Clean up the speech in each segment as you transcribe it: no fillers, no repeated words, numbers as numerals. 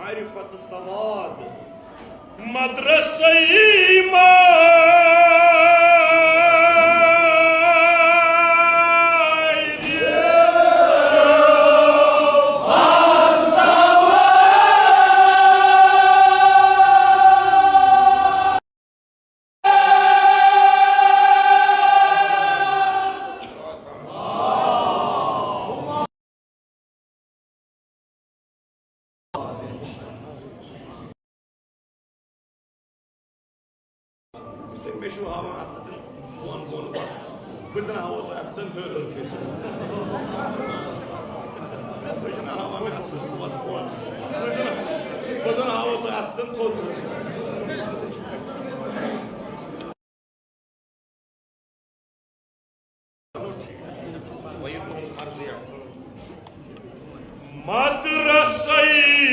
معرفة الصماد مدرسة إيمان. Meşhur hava aslında bu bas. Kızın hava aslında böyle. Kızın hava aslında bas bu. Kızın hava aslında toldu. Madrasayı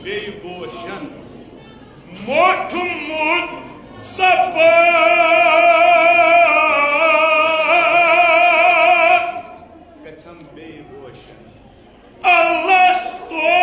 बे Gaussian मोठुमुत Sapa गछम बे Gaussian अलस्तो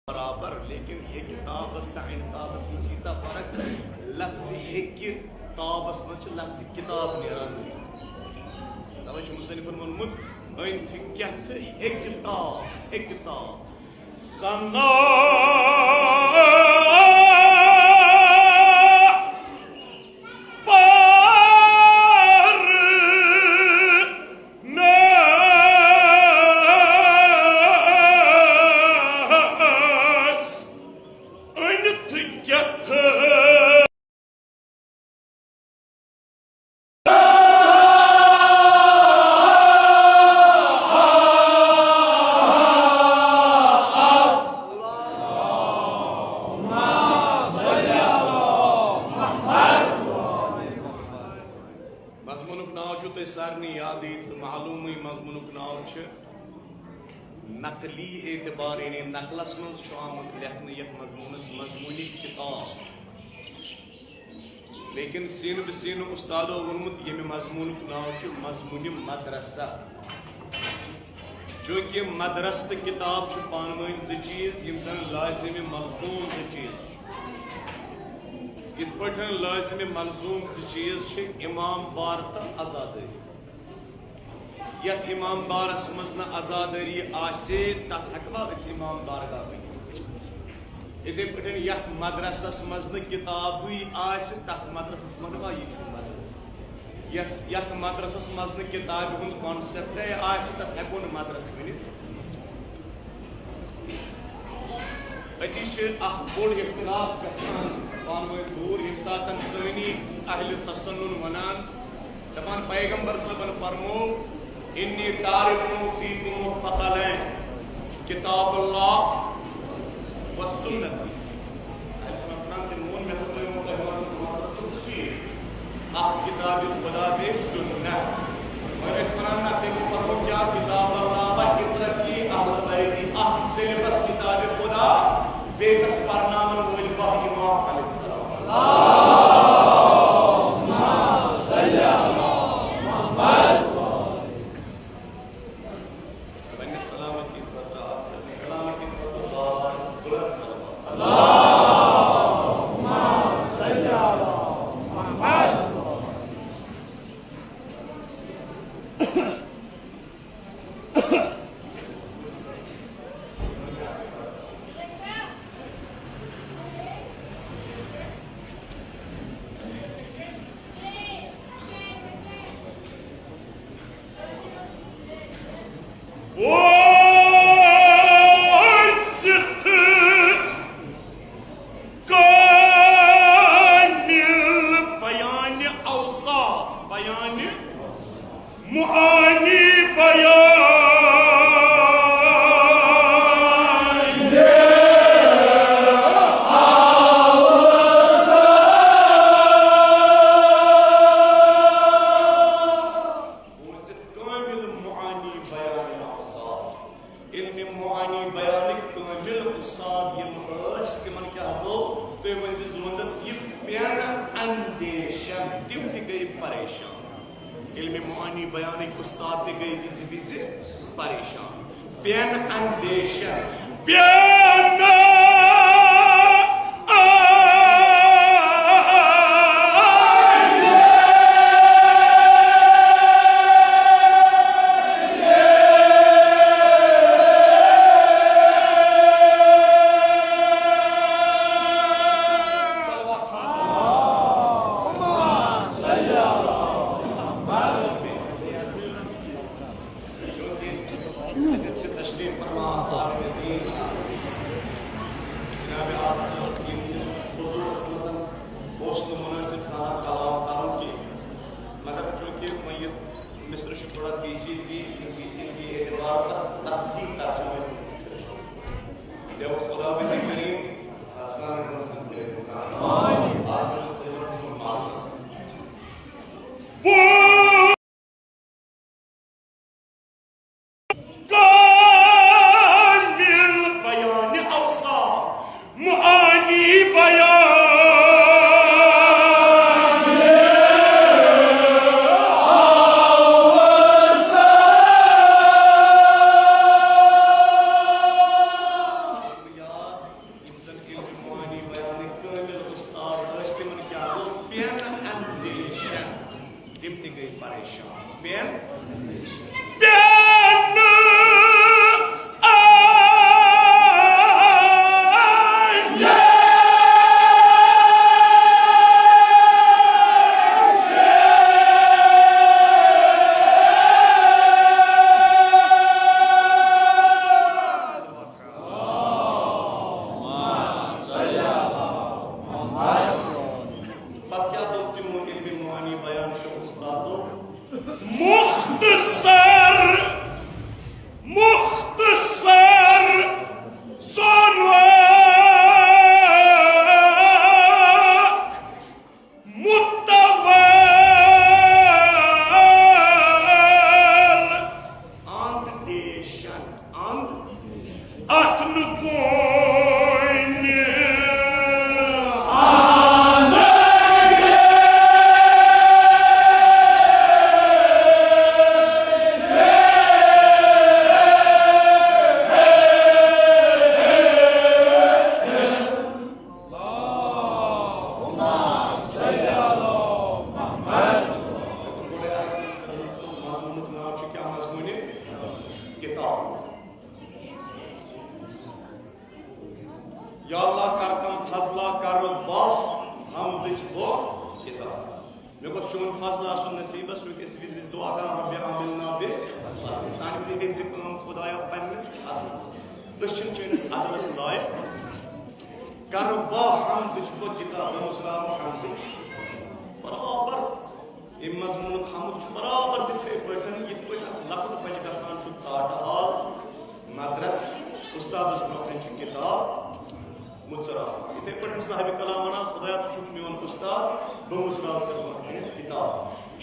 बराबर लेकिन एक ताबस ताइन ताबस में चीज़ा फर्क लफ्ज़ी एक ताबस में लफ्ज़ी किताब निरान तब मुसन्निफन वोनमुत अन क्या एक किताब सना सारनी याद तो मालूम ही मजमूनुक नाव नकली एतबार यानी नकलस मज आमुत लेखन यथ मजमूनस मजमूनी किताब लेकिन सीन बसीन उस्तादो वोनमुत यमे मजमूनुक नाव मजमून मदरसा जो कि मदरस तो किताब पानवन जो चीज यम जन लाजिम मलजूम जो चीज इत पठन लाजिम मलजूम जो चीज इमाम बार तो आजादी यथ इमाम बारस मज न आजादी आसे तथ हकवा इमाम बारगाह इथे पठन यथ मदरसस मज न किताबी आसे तथ मदरसस मनवा यह यथ मदरसस मज न किताब हुंद कॉन्सेप्ट आसे तथ हेको न मदरस वनित अति बोड़ इख्तिलाफ गसान पानवे दूर यम सातन सनी अहल तसन्नुन वनान दपान पैगंबर सबन फरमो इन्नी तारिकुम फीकुम फकलैन किताबुल्लाह व सुन्नत किताब खुदा बे सुन्नत और इस तरह फरमो क्या किताबुल्लाह व इकरा की अहल बैत सिलेबस किताब खुदा बेहतर परनामन वजबा इमाम अलैहिस्सलाम अल्लाहुम्मा सल्ली अला मुहम्मद बने सलामत की फतह सलामत की फतह अल्लाहुम्मा सल्ली अला मुहम्मद परेशान इल्म मुआनी बयान उस्ताद ते गई विज विज परेशान बेन अंदेशन बेन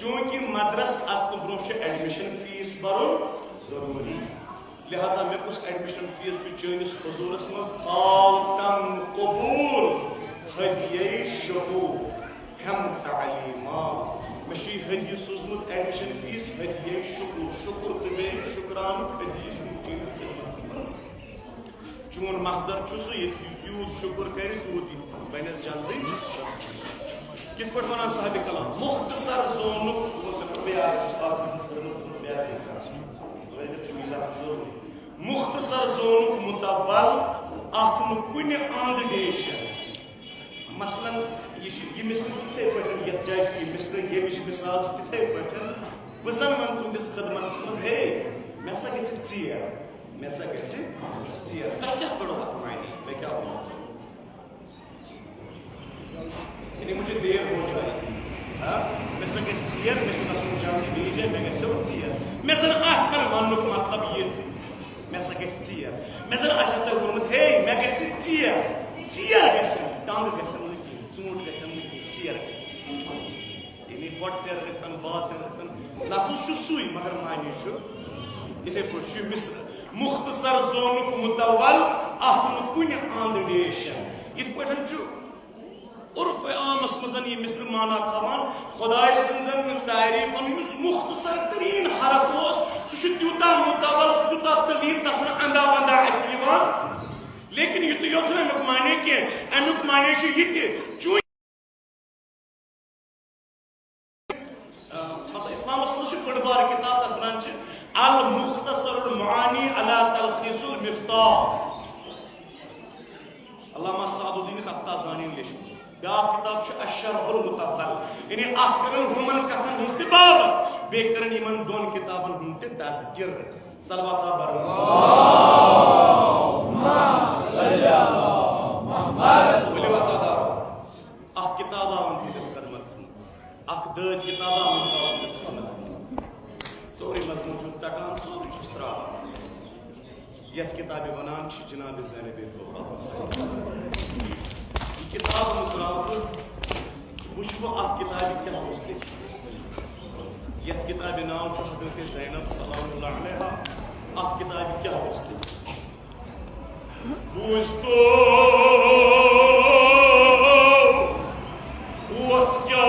चूंकि मदरस एडमिशन फीस भरुन जरूरी लिहाजा मे कुछ एडमिशन फीस चनिस हुजूरस मज आलतम कबूल हदिये शहूर हम तालीमा मे हदिये सोजमुत एडमिशन फीस हदिये शुक्र शुक्र तो मे शुक्रान हदिये चनिस चून महजर सह यूत शुक्र कर तूत बनस जल्दी कित पे वन साहब कलाम मुख्तसर जोन मुख्तसर जोन मुतबल अथ कुन आंदनेशन मसलन यह मिसल तिथे पे जाए मिसल मिसाल तिथे पे बह वन तुंदिस खदमत मज हे मे सा गीर मे सा गीर मैं क्या पढ़ो अथ मायने मैं क्या बोलूँ मुझे देर हो जाएगी मे सा गीर मे जान बीज मे गीर मे सन वन मतलब यह मे सा गीर मे सन तुम वोनमुत हे मे गीर टंग ूंट गीर बड़ सेर गन बाद सेर गन लफ्ज सुई मगर मानी इथे पे मिस्र मुख्तसर जोन मुतवल अथ कुन आंदनेशन इत पे उर्फ आम इस्लामस मजन ये मिसल माना थवान खुदाय सिंदन तारीफन युस मुख्तसर तरीन हरफ ओस सु त्यूता मुतवल सु त्यूता तवील तसन अंदा अंदा अतयवान लेकिन युत योत अमुक माने के अमुक माने छ ये चू मतलब इस्लामस मज बड़बार किताब तथ वन अल मुख्तसरुल मानी अला तलखीसुल मिफ्ताह अल्लामा सादुद्दीन तफ्ताज़ानी लिख ब्या किताब अशरहुल मुतब्बल यानी अखरन हुमन कथन इस्तिबाब बेकरन इमन दोन किताबन हुनते तज़किर सलवात बर अल्लाहुम्मा सल्ली अला मुहम्मद वली वसदा अख किताबा हुनते इस्करमत सन्स अख द किताबा मुसलमान इस्करमत सन्स सोरी मजमून छुस चकान सोरी छुस त्रा यह किताब वनान छ जनाब ज़ैनब कुबरा किताब मुसलावत मुश्बो आप किताब क्या मुस्लिम यह किताब नाम छ हजरत ज़ैनब सल्लल्लाहु अलैहा आप किताब क्या मुस्लिम बुस्तो वस्क्या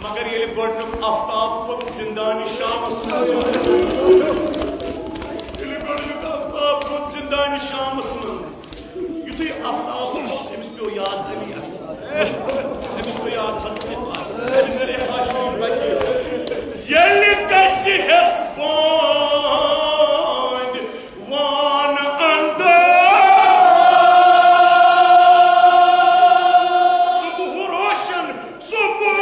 मगर ये गोडनुक आफ्ताब खुद जिंदान शामस जिंदान शामस युथु आफ्ताब अमिस पे याद अली अमिस पे याद हजरत पास अमिस पे खाशम बची यली कच्ची हस बॉन्ड वन अंदर सुबह रोशन सुबह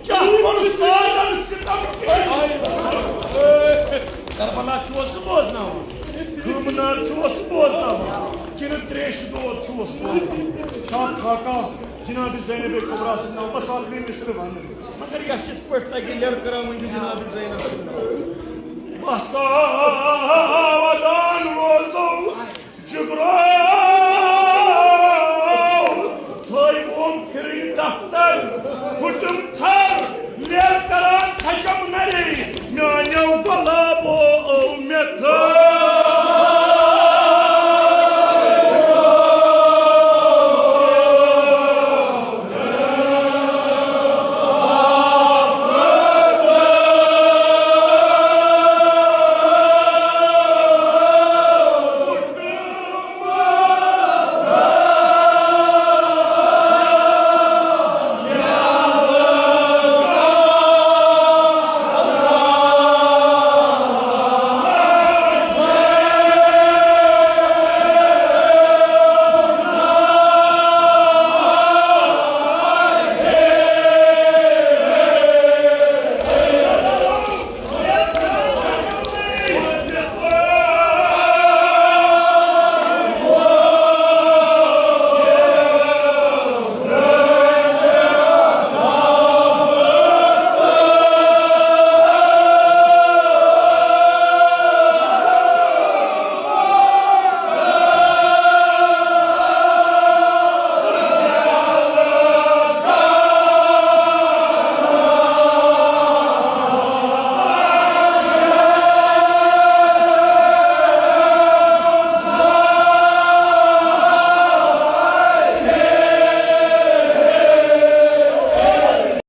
क्या कौन सादन सितम करबला चोस बोजना गुमनार चोस बोजना किन त्रेश दो चोस बोजना छाप खाका जनाब ज़ैनब कुबरा सुना बस आखिरी मिस्र बन मगर यह सिर्फ पढ़ लगी लड़ करा मुझे जनाब ज़ैनब सुना बस वदान वज़ो जिब्राइल